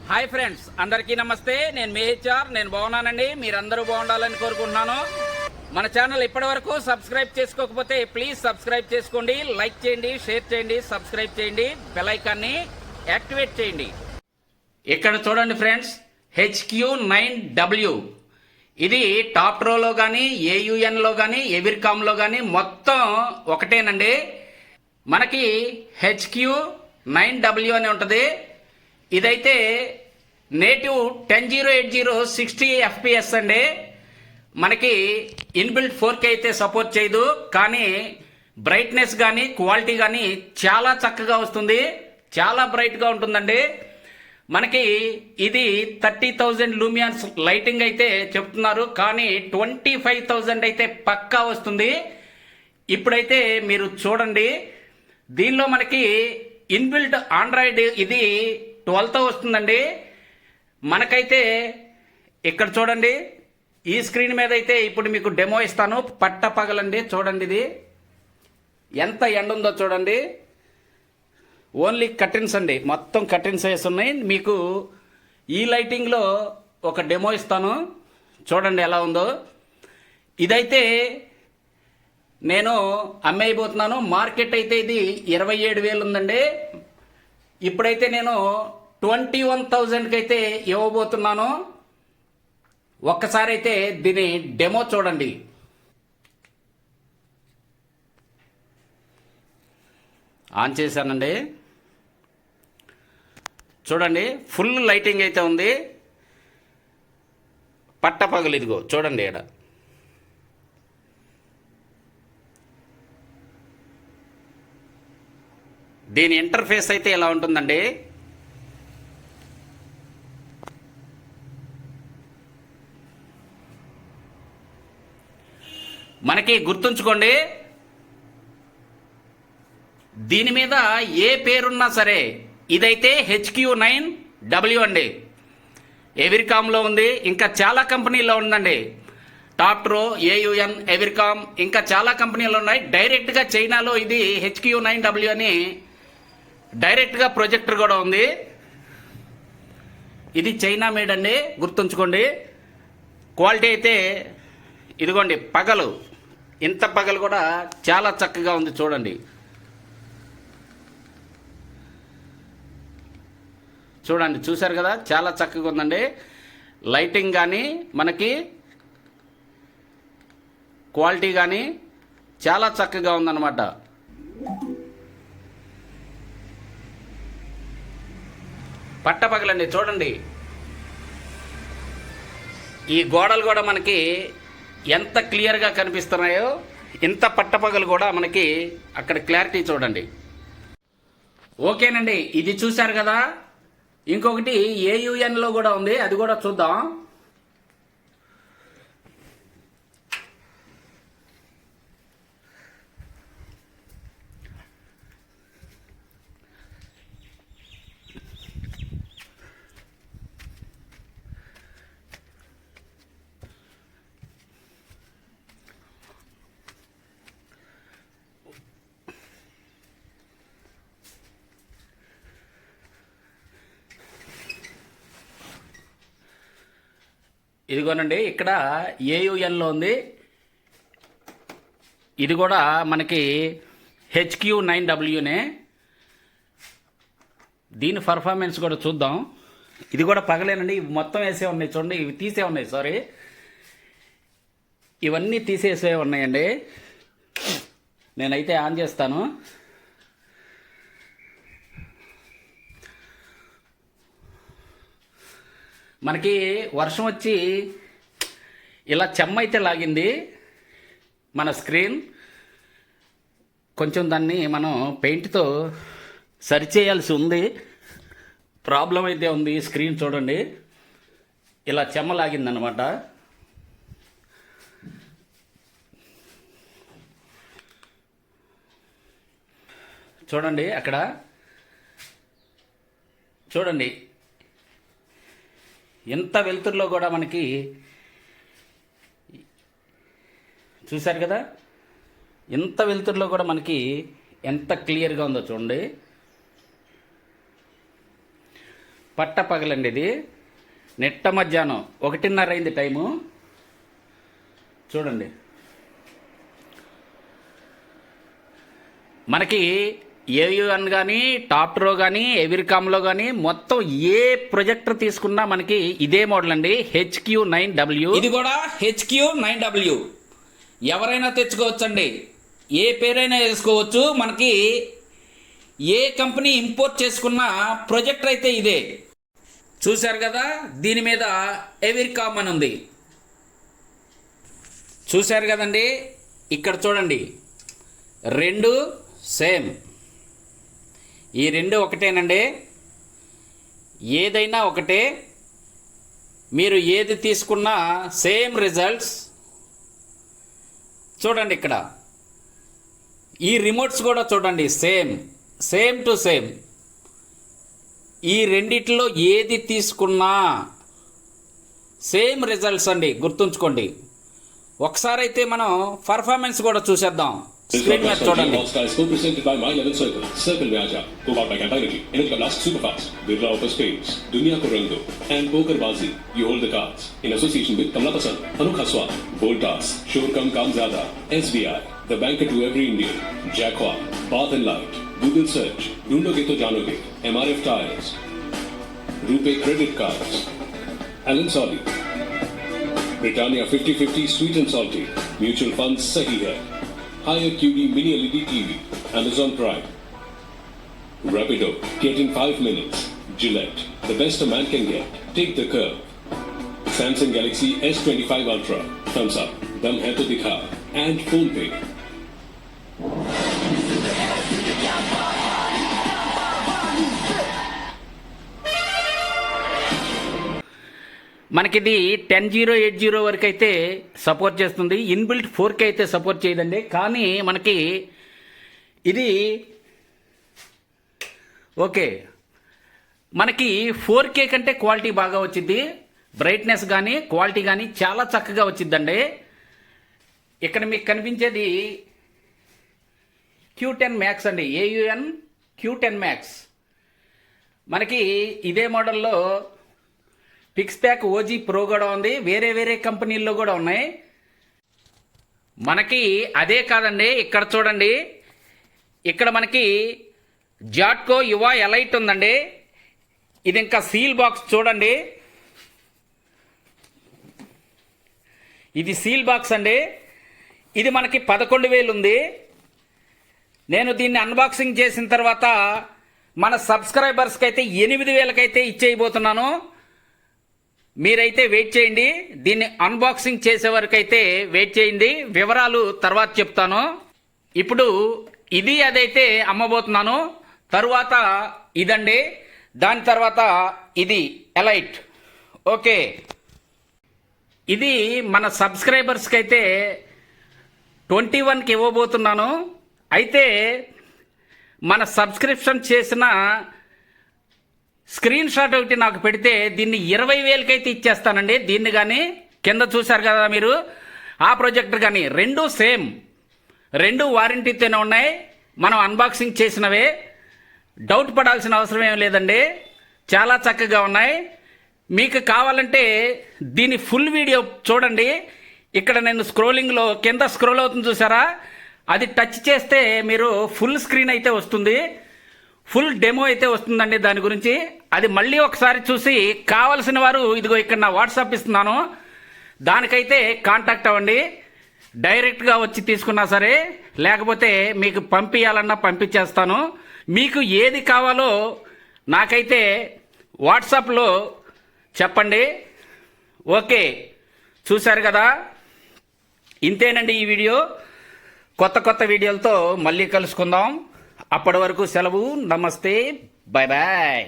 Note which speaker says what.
Speaker 1: Hi friends, అందరికీ నమస్తే. నేను మేహెచ్ఆర్. నేను బాగున్నానండి. మీరందరూ బాగుండాలని కోరుకుంటున్నాను. మన ఛానల్ ఇప్పటివరకు సబ్స్క్రైబ్ చేసుకోకపోతే ప్లీజ్ సబ్స్క్రైబ్ చేసుకోండి, లైక్ చేయండి, షేర్ చేయండి, సబ్స్క్రైబ్ చేయండి, బెల్ ఐకాన్ని యాక్టివేట్ చేయండి. ఇక్కడ చూడండి ఫ్రెండ్స్, HQ9W ఇది టాప్ రోలో కానీ, AUNలో కానీ, ఎవిర్కామ్లో కానీ మొత్తం ఒకటేనండి. మనకి HQ9W అని ఉంటుంది. ఇదైతే నేటివ్ 10080 60 FPS అండి. మనకి ఇన్బిల్ట్ 4K అయితే సపోర్ట్ చేయదు, కానీ బ్రైట్నెస్ కానీ క్వాలిటీ కానీ చాలా చక్కగా వస్తుంది, చాలా బ్రైట్గా ఉంటుందండి. మనకి ఇది 30,000 లూమియాన్స్ లైటింగ్ అయితే చెప్తున్నారు, కానీ 25,000 అయితే పక్కా వస్తుంది. ఇప్పుడైతే మీరు చూడండి, దీనిలో మనకి ఇన్బిల్ట్ ఆండ్రాయిడ్ ఇది 12తో వస్తుందండి. మనకైతే ఇక్కడ చూడండి, ఈ స్క్రీన్ మీద అయితే ఇప్పుడు మీకు డెమో ఇస్తాను. పగలండి, చూడండి ఇది ఎంత ఎండ ఉందో చూడండి. ఓన్లీ కర్టెన్స్ అండి, మొత్తం కర్టెన్స్ వేసి ఉన్నాయి. మీకు ఈ లైటింగ్లో ఒక డెమో ఇస్తాను, చూడండి ఎలా ఉందో. ఇదైతే నేను అమ్మేయబోతున్నాను. మార్కెట్ అయితే ఇది 27,000 ఉందండి. ఇప్పుడైతే నేను 21,000కి అయితే ఇవ్వబోతున్నాను. ఒక్కసారి అయితే దీని డెమో చూడండి. ఆన్ చేశానండి, చూడండి ఫుల్ లైటింగ్ అయితే ఉంది. పగలు ఇదిగో చూడండి ఇక్కడ. దీని ఇంటర్ఫేస్ అయితే ఎలా ఉంటుందండి. మనకి గుర్తుంచుకోండి, దీని మీద ఏ పేరున్నా సరే ఇదైతే HQ9W అండి. ఎవిర్కామ్లో ఉంది, ఇంకా చాలా కంపెనీల్లో ఉందండి. టాప్ట్రో, AUN, ఎవిర్కామ్, ఇంకా చాలా కంపెనీలు ఉన్నాయి. డైరెక్ట్గా చైనాలో ఇది HQ9W అని డైరెక్ట్గా ప్రొజెక్టర్ కూడా ఉంది. ఇది చైనా మేడ్ అండి, గుర్తుంచుకోండి. క్వాలిటీ అయితే ఇదిగోండి, పగలు ఇంత పగలు కూడా చాలా చక్కగా ఉంది చూడండి. చూడండి, చూశారు కదా, చాలా చక్కగా ఉందండి. లైటింగ్ కానీ మనకి క్వాలిటీ కానీ చాలా చక్కగా ఉందన్నమాట. పగలండి, చూడండి ఈ గోడలు కూడా మనకి ఎంత క్లియర్గా కనిపిస్తున్నాయో, ఇంత పగలు కూడా మనకి అక్కడ క్లారిటీ చూడండి. ఓకేనండి, ఇది చూశారు కదా. ఇంకొకటి AUNలో కూడా ఉంది, అది కూడా చూద్దాం. ఇదిగోనండి, ఇక్కడ AUNలో ఉంది. ఇది కూడా మనకి HQ9Wనే. దీని పర్ఫార్మెన్స్ కూడా చూద్దాం. ఇది కూడా పగలేనండి, ఇవి మొత్తం వేసే ఉన్నాయి చూడండి. ఇవి తీసే ఉన్నాయి, సారీ, ఇవన్నీ తీసేసే ఉన్నాయండి. నేనైతే ఆన్ చేస్తాను. మనకి వర్షం వచ్చి ఇలా చెమ్మ అయితే లాగింది మన స్క్రీన్. కొంచెం దాన్ని మనం పెయింట్తో సరిచేయాల్సి ఉంది. ప్రాబ్లం అయితే ఉంది. స్క్రీన్ చూడండి, ఇలా చెమ్మ లాగిందనమాట. చూడండి అక్కడ, చూడండి ఎంత వెలుతురులో కూడా మనకి, చూశారు కదా, ఎంత వెలుతురులో కూడా మనకి ఎంత క్లియర్గా ఉందో చూడండి. పట్ట పగలండి ఇది, నెట్ట మధ్యాహ్నం 1:30 అయింది టైము. చూడండి, మనకి ఏయుఎన్ కానీ, టాప్ట్రో కానీ, ఎవిర్కామ్లో కానీ మొత్తం ఏ ప్రొజెక్టర్ తీసుకున్నా మనకి ఇదే మోడల్ అండి, HQ9W. ఇది కూడా HQ9W. ఎవరైనా తెచ్చుకోవచ్చండి, ఏ పేరైనా వేసుకోవచ్చు. మనకి ఏ కంపెనీ ఇంపోర్ట్ చేసుకున్న ప్రొజెక్టర్ అయితే ఇదే. చూశారు కదా, దీని మీద ఎవిర్కామ్ అని ఉంది. చూశారు కదండి, ఇక్కడ చూడండి, రెండు సేమ్. ఈ రెండు ఒకటేనండి, ఏదైనా ఒకటే. మీరు ఏది తీసుకున్నా సేమ్ రిజల్ట్స్. చూడండి, ఇక్కడ ఈ రిమోట్స్ కూడా చూడండి, సేమ్ టు సేమ్. ఈ రెండిట్లో ఏది తీసుకున్నా సేమ్ రిజల్ట్స్ అండి, గుర్తుంచుకోండి. ఒకసారి అయితే మనం పర్ఫార్మెన్స్ కూడా చూసేద్దాం. స్క్రీన్ మీద చూడండి.
Speaker 2: सर्कल में आजा को बात by campaign इनका का last super fast Birla offer space दुनिया को रंग दो एंड पोकरबाजी you hold the cards in association with Kamla Pasand अनोखा स्वाद वोल्टास श्योर काम ज्यादा SBI the bank to every Indian Jaquar bath and light Google search ढूंढोगे तो जानोगे MRF tyres RuPay credit cards Allen Solly Britannia 50-50 sweet and salty mutual fund सही है Higher QD Mini LED TV, Amazon Prime, Rapido, get in 5 minutes, Gillette, the best a man can get, take the curve, Samsung Galaxy S25 Ultra, thumbs up, dum hai to dikha, and PhonePe.
Speaker 1: మనకిది 10.0.80 వరకు అయితే support చేస్తుంది. Inbuilt 4K అయితే support చేయదండి. కానీ మనకి ఇది okay, మనకి 4K కంటే క్వాలిటీ బాగా వచ్చింది. బ్రైట్నెస్ కానీ క్వాలిటీ కానీ చాలా చక్కగా వచ్చిందండి. ఇక్కడ మీకు కనిపించేది Q10 Max అండి, AUN Q10 Max. మనకి ఇదే మోడల్లో పిక్స్ ప్యాక్ OG Pro కూడా ఉంది, వేరే కంపెనీల్లో కూడా ఉన్నాయి. మనకి అదే కాదండి, ఇక్కడ చూడండి, ఇక్కడ మనకి జాట్కో యువ ఎలైట్ ఉందండి. ఇది ఇంకా సీల్ బాక్స్ చూడండి, ఇది సీల్ బాక్స్ అండి. ఇది మనకి 11,000 ఉంది. నేను దీన్ని అన్బాక్సింగ్ చేసిన తర్వాత మన సబ్స్క్రైబర్స్కి అయితే 8,000కి అయితే ఇచ్చేయబోతున్నాను. మీరైతే వెయిట్ చేయండి, దీన్ని అన్బాక్సింగ్ చేసే వరకు అయితే వెయిట్ చేయండి. వివరాలు తర్వాత చెప్తాను. ఇప్పుడు ఇది అదైతే అమ్మబోతున్నాను. తరువాత ఇదండి, దాని తర్వాత ఇది ఎలైట్. ఓకే, ఇది మన సబ్స్క్రైబర్స్కి అయితే 21కి ఇవ్వబోతున్నాను. అయితే మన సబ్స్క్రిప్షన్ చేసిన స్క్రీన్ షాట్ ఒకటి నాకు పెడితే దీన్ని 20,000కి అయితే ఇచ్చేస్తానండి. దీన్ని కానీ కింద చూశారు కదా మీరు, ఆ ప్రొజెక్టర్ కానీ రెండు సేమ్, రెండు వారంటీతోనే ఉన్నాయి. మనం అన్బాక్సింగ్ చేసినవే, డౌట్ పడాల్సిన అవసరం ఏం లేదండి, చాలా చక్కగా ఉన్నాయి. మీకు కావాలంటే దీని ఫుల్ వీడియో చూడండి. ఇక్కడ నేను స్క్రోలింగ్లో కింద స్క్రోల్ అవుతుంది చూసారా, అది టచ్ చేస్తే మీరు ఫుల్ స్క్రీన్ అయితే వస్తుంది, ఫుల్ డెమో అయితే వస్తుందండి. దాని గురించి అది మళ్ళీ ఒకసారి చూసి కావలసిన వారు ఇదిగో ఇక్కడ నా వాట్సాప్ ఇస్తున్నాను, దానికైతే కాంటాక్ట్ అవ్వండి. డైరెక్ట్గా వచ్చి తీసుకున్నా సరే, లేకపోతే మీకు పంపించాలన్నా పంపించేస్తాను. మీకు ఏది కావాలో నాకైతే వాట్సాప్లో చెప్పండి. ఓకే, చూశారు కదా, ఇంతేనండి ఈ వీడియో. కొత్త వీడియోలతో మళ్ళీ కలుసుకుందాం. అప్పటి వరకు సెలవు, నమస్తే, బాయ్ బాయ్.